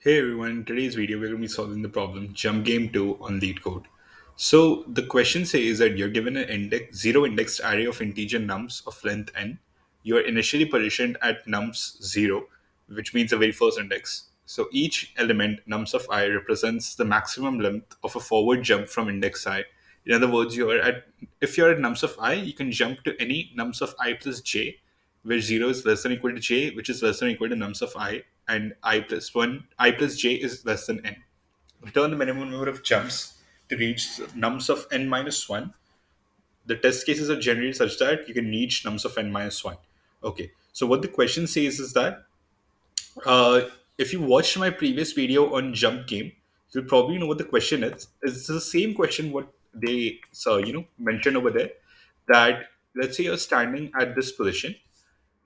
Hey everyone, in today's video we're going to be solving the problem Jump Game 2 on Leetcode. So the question says that you're given an zero indexed array of integer nums of length n. You are initially positioned at nums 0, which means the very first index. So each element nums of I represents the maximum length of a forward jump from index I. In other words, if you're at nums of I, you can jump to any nums of I plus j, where 0 is less than or equal to j, which is less than or equal to nums of I, and I plus 1, I plus j is less than n. Return the minimum number of jumps to reach nums of n minus 1. The test cases are generated such that you can reach nums of n minus 1. Okay, so what the question says is that uh, if you watched my previous video on jump game, you'll probably know what the question is. It's the same question what they mentioned over there. That let's say you're standing at this position,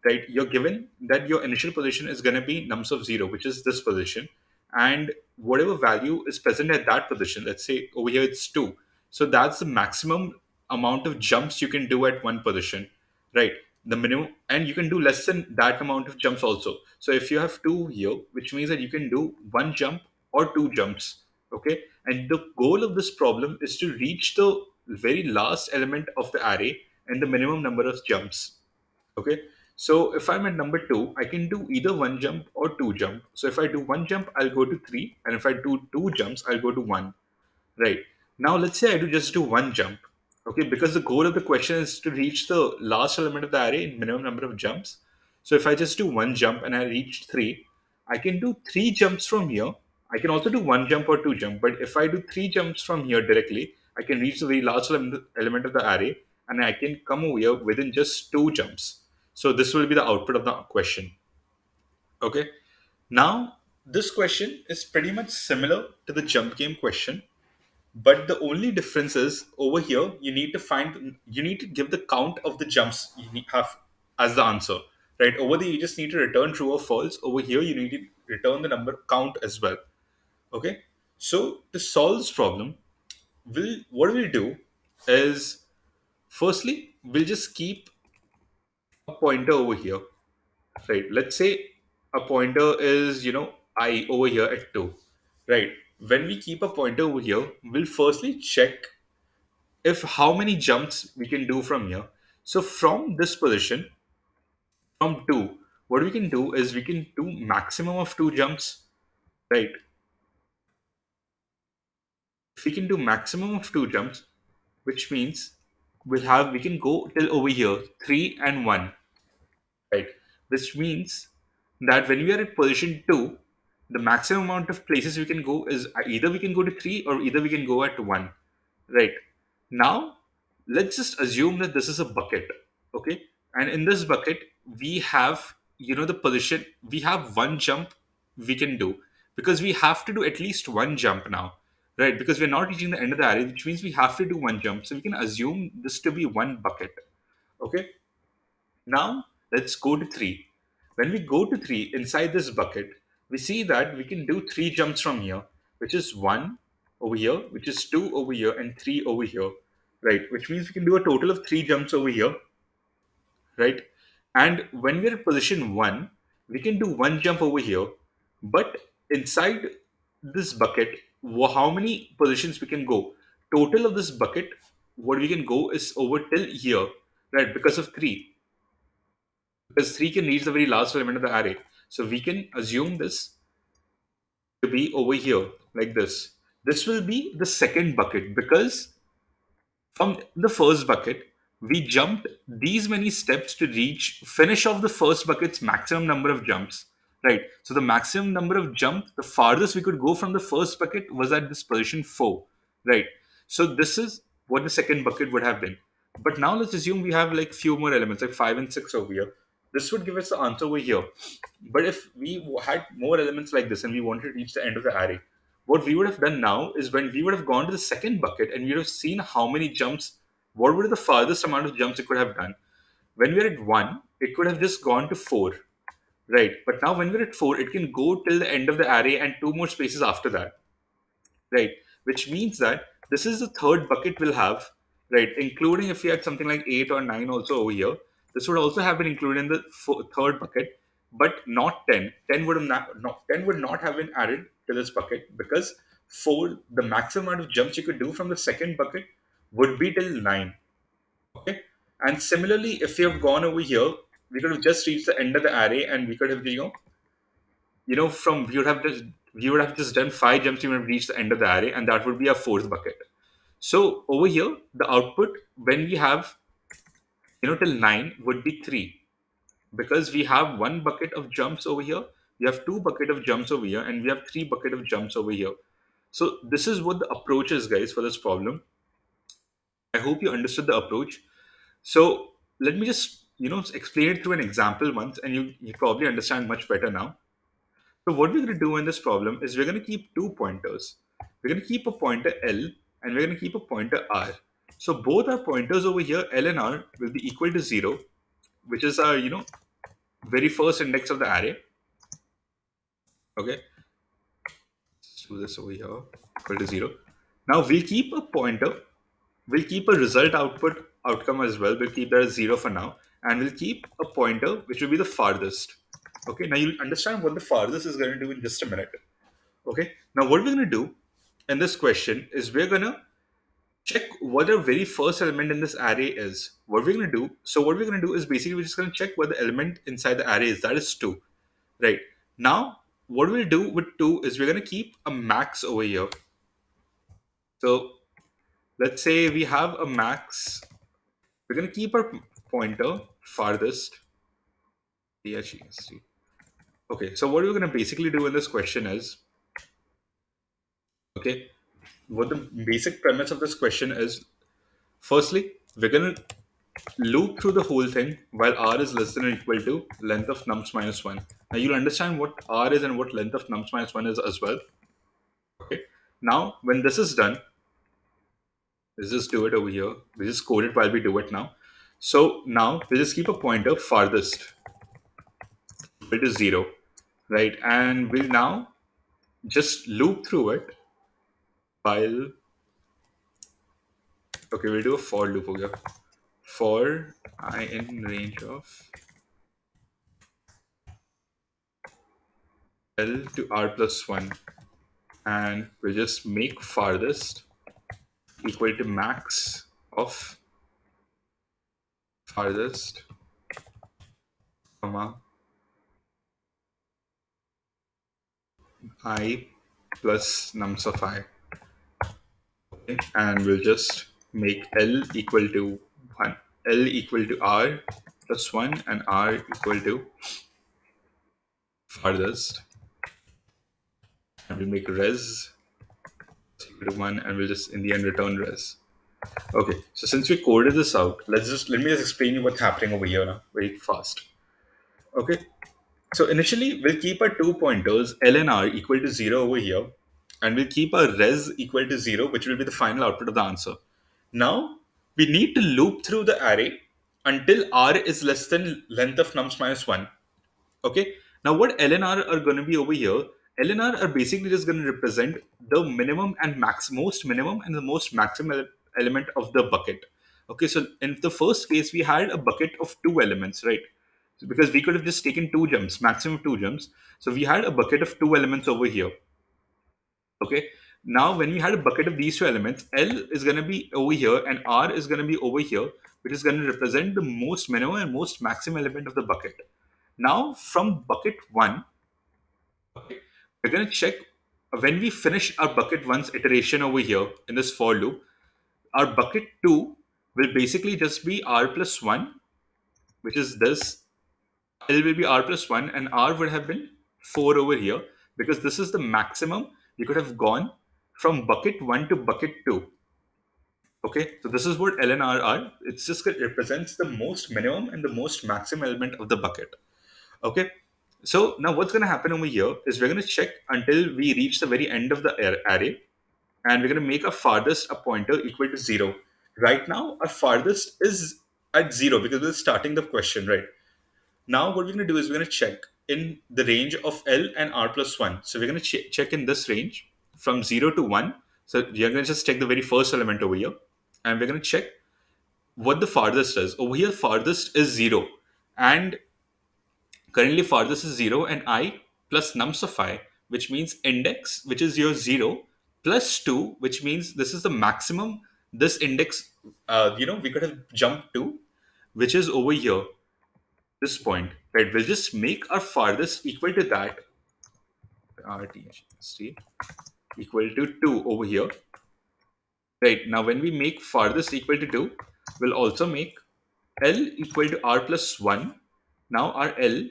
right? You're given that your initial position is going to be nums of 0, which is this position, and whatever value is present at that position, let's say over here it's 2. So that's the maximum amount of jumps you can do at one position, right? The minimum, and you can do less than that amount of jumps also. So if you have 2 here, which means that you can do one jump or two jumps, okay? And the goal of this problem is to reach the very last element of the array and the minimum number of jumps. Okay. So if I'm at number 2, I can do either one jump or two jump. So if I do one jump, I'll go to 3. And if I do two jumps, I'll go to 1. Right. Now let's say I do one jump. Okay. Because the goal of the question is to reach the last element of the array in minimum number of jumps. So if I just do one jump and I reach 3, I can do three jumps from here. I can also do one jump or two jump. But if I do three jumps from here directly, I can reach the very last element of the array, and I can come over here within just two jumps. So this will be the output of the question. Okay. Now, this question is pretty much similar to the jump game question, but the only difference is over here you need to give the count of the jumps have as the answer. Right? Over there you just need to return true or false. Over here you need to return the number count as well. Okay? So to solve this problem, what we'll do is firstly we'll just keep a pointer over here. Right, let's say a pointer is I over here at 2. Right, when we keep a pointer over here, we'll firstly check if how many jumps we can do from here. So from this position, from 2, what we can do is we can do maximum of 2 jumps. Right, if we can do maximum of 2 jumps, which means we can go till over here 3 and 1. Right, which means that when we are at position 2, the maximum amount of places we can go is either we can go to 3 or either we can go at 1. Right, now let's just assume that this is a bucket. Okay, and in this bucket we have the position, we have one jump we can do, because we have to do at least one jump now. Right, because we're not reaching the end of the array, which means we have to do one jump, so we can assume this to be one bucket. Okay, now let's go to 3. When we go to 3 inside this bucket, we see that we can do 3 jumps from here, which is 1 over here, which is 2 over here, and 3 over here. Right, which means we can do a total of 3 jumps over here. Right, and when we're at position 1, we can do one jump over here, but inside this bucket, how many positions we can go? Total of this bucket, what we can go is over till here, right, because of 3, because 3 can reach the very last element of the array. So we can assume this to be over here like this. This will be the second bucket, because from the first bucket, we jumped these many steps to reach finish off the first bucket's maximum number of jumps. Right. So the maximum number of jumps, the farthest we could go from the first bucket was at this position 4. Right. So this is what the second bucket would have been. But now let's assume we have like few more elements, like 5 and 6 over here. This would give us the answer over here. But if we had more elements like this and we wanted to reach the end of the array, what we would have done now is when we would have gone to the second bucket and we would have seen how many jumps, what would be the farthest amount of jumps it could have done. When we're at 1, it could have just gone to 4. Right. But now when we're at 4, it can go till the end of the array and two more spaces after that. Right, which means that this is the third bucket we'll have, right, including if we had something like 8 or 9 also over here. This would also have been included in the third bucket, but not 10. 10 would have not 10 would not have been added to this bucket because for the maximum amount of jumps you could do from the second bucket would be till 9. Okay. And similarly, if you have gone over here, we could have just reached the end of the array and we could have, from we would have just done 5 jumps, we would have reached the end of the array, and that would be our fourth bucket. So over here, the output when we have till 9 would be 3, because we have one bucket of jumps over here, we have two bucket of jumps over here, and we have three bucket of jumps over here. So this is what the approach is, guys, for this problem. I hope you understood the approach. So let me just explain it through an example once, and you probably understand much better now. So what we're going to do in this problem is we're going to keep two pointers. We're going to keep a pointer L and we're going to keep a pointer R. So both our pointers over here, L and R, will be equal to 0, which is our very first index of the array. Okay, let's do this over here, equal to 0. Now we'll keep a pointer, we'll keep a result outcome as well. We'll keep that as 0 for now, and we'll keep a pointer which will be the farthest. Okay, now you'll understand what the farthest is going to do in just a minute. Okay, now what we're going to do in this question is we're going to check what our very first element in this array is. What we're going to do, so what we're going to do is basically we're just going to check what the element inside the array is. That is 2. Right. Now, what we'll do with 2 is we're going to keep a max over here. So let's say we have a max. We're going to keep our pointer farthest. Okay, so what we're going to basically do in this question is, okay, what the basic premise of this question is, firstly, we're going to loop through the whole thing while r is less than or equal to length of nums minus 1. Now you'll understand what r is and what length of nums minus 1 is as well. Okay. Now, when this is done, let's just do it over here. We just code it while we do it now. So now we'll just keep a pointer farthest equal to 0, right? And we'll now just loop through it while, okay, we'll do a for loop over here. For I in range of L to R plus 1, and we'll just make farthest equal to max of farthest, comma, I plus nums of I. Okay. And we'll just make L equal to 1, L equal to R plus 1, and R equal to farthest. And we'll make res equal to 1, and we'll just in the end return res. Okay, so since we coded this out, let me just explain you what's happening over here now very fast. Okay, so initially we'll keep our two pointers L and R equal to 0 over here, and we'll keep our res equal to 0, which will be the final output of the answer. Now we need to loop through the array until R is less than length of nums minus 1. Okay. Now what L and R are going to be over here, L and R are basically just going to represent the minimum and most minimum and the most maximum element of the bucket. Okay. So in the first case, we had a bucket of two elements, right? So because we could have just taken 2 jumps, maximum 2 jumps. So we had a bucket of two elements over here. Okay. Now when we had a bucket of these two elements, L is going to be over here and R is going to be over here, which is going to represent the most minimum and most maximum element of the bucket. Now, from bucket 1, okay, we're going to check when we finish our bucket 1's iteration over here in this for loop, our bucket 2 will basically just be r plus 1, which is this. L will be r plus 1, and r would have been 4 over here, because this is the maximum you could have gone from bucket 1 to bucket 2. Okay, so this is what L and R are. It's just it represents the most minimum and the most maximum element of the bucket. Okay, so now what's going to happen over here is we're going to check until we reach the very end of the array, and we're going to make our farthest a pointer equal to 0. Right now, our farthest is at 0 because we're starting the question, right? Now, what we're going to do is we're going to check in the range of L and R plus 1. So we're going to check in this range from 0 to 1. So we're going to just check the very first element over here, and we're going to check what the farthest is. Over here, farthest is 0. And Currently farthest is 0 and I plus nums of I, which means index, which is your 0, plus 2, which means this is the maximum this index, we could have jumped to, which is over here, this point, right? We'll just make our farthest equal to that, RTC equal to 2 over here, right? Now, when we make farthest equal to 2, we'll also make L equal to R plus 1. Now, our L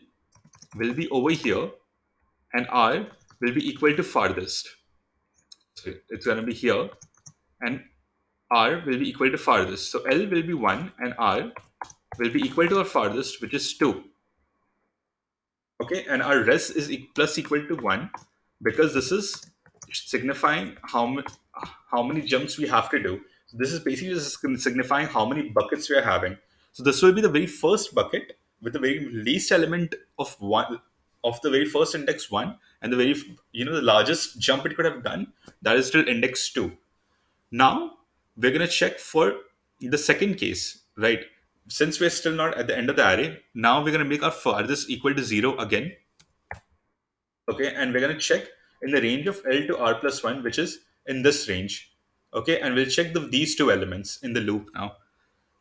will be over here and R will be equal to farthest. So it's going to be here and R will be equal to farthest. So L will be 1 and R will be equal to our farthest, which is 2. Okay, and our res is plus equal to 1 because this is signifying how many jumps we have to do. So this is basically just signifying how many buckets we are having. So this will be the very first bucket with the very least element of one of the very first index 1, and the very the largest jump it could have done, that is still index 2. Now we're going to check for the second case, right? Since we're still not at the end of the array, now we're going to make our farthest equal to 0 again. Okay, and we're going to check in the range of L to R plus 1, which is in this range. Okay, and we'll check these two elements in the loop now.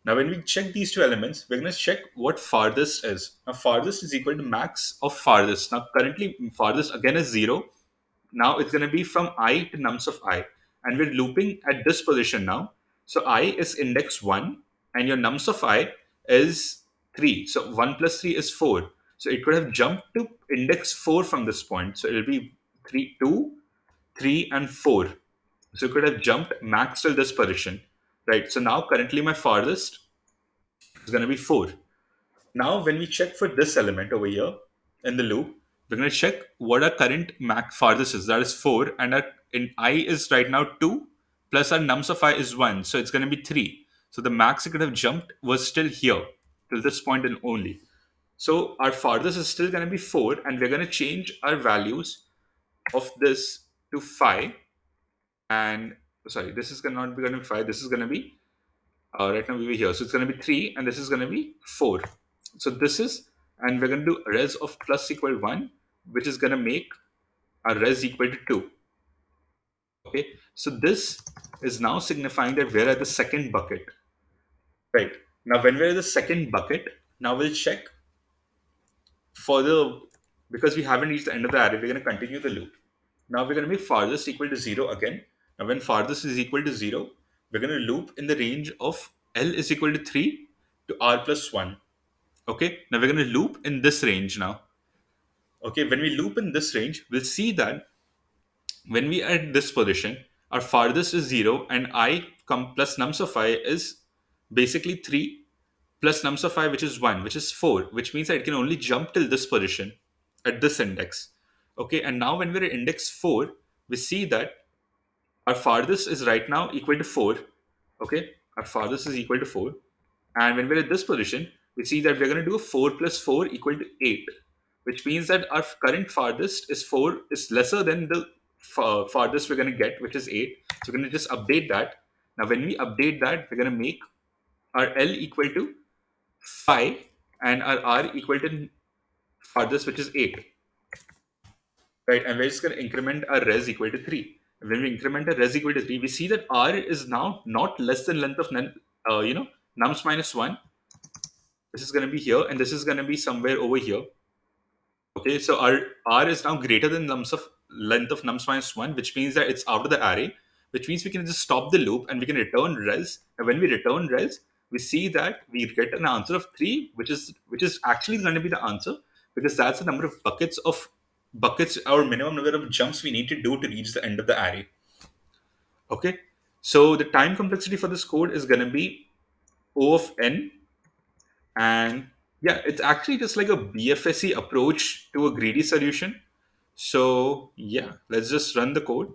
Now, when we check these two elements, we're going to check what farthest is. Now, farthest is equal to max of farthest. Now, currently, farthest again is 0. Now, it's going to be from I to nums of I. And we're looping at this position now. So, I is index 1, and your nums of I is 3. So, 1 plus 3 is 4. So, it could have jumped to index 4 from this point. So, it'll be 3, 2, 3, and 4. So, it could have jumped max till this position. Right. So, now currently my farthest is going to be 4. Now, when we check for this element over here in the loop, we're going to check what our current max farthest is. That is 4. And our in I is right now 2 plus our nums of I is 1. So it's going to be 3. So the max it could have jumped was still here till this point and only. So our farthest is still going to be 4. And we're going to change our values of this to 5. And sorry, this is not going to be 5. This is going to be right now we were here. So it's going to be 3 and this is going to be 4. So this is, and we're going to do res of plus equal 1, which is going to make our res equal to 2. Okay. So this is now signifying that we're at the second bucket. Right. Now when we're at the second bucket, now we'll check for the, because we haven't reached the end of the array, we're going to continue the loop. Now we're going to make farthest equal to 0 again. Now when farthest is equal to 0, we're going to loop in the range of L is equal to 3 to R plus 1. Okay, now we're going to loop in this range now. Okay, when we loop in this range, we'll see that when we are at this position, our farthest is 0 and I come plus nums of I is basically 3 plus nums of I, which is 1, which is 4, which means that it can only jump till this position at this index. Okay, and now when we're at index 4, we see that our farthest is right now equal to 4. Okay, our farthest is equal to 4. And when we're at this position, we see that we're going to do 4 plus 4 equal to 8, which means that our current farthest is 4 is lesser than the farthest we're going to get, which is 8. So we're going to just update that. Now, when we update that, we're going to make our L equal to 5 and our R equal to farthest, which is 8. Right, and we're just going to increment our res equal to 3. And when we increment our res equal to 3, we see that R is now not less than length of nums minus 1. This is going to be here, and this is going to be somewhere over here. Okay, so our R is now greater than nums of length of nums minus 1, which means that it's out of the array, which means we can just stop the loop and we can return res. And when we return res, we see that we get an answer of 3, which is actually going to be the answer, because that's the number of buckets or minimum number of jumps we need to do to reach the end of the array. Okay, so the time complexity for this code is going to be O of n. And yeah, it's actually just like a BFSE approach to a greedy solution. So yeah, let's just run the code.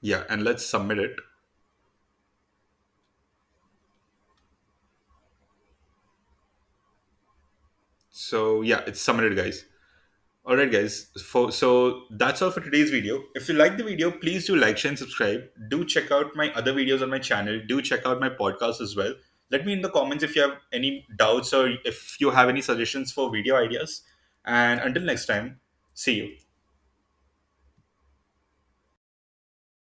Yeah, and let's submit it. So yeah, it's submitted, guys. All right, guys. So that's all for today's video. If you like the video, please do like, share, and subscribe. Do check out my other videos on my channel. Do check out my podcast as well. Let me in the comments if you have any doubts or if you have any suggestions for video ideas. And until next time, see you.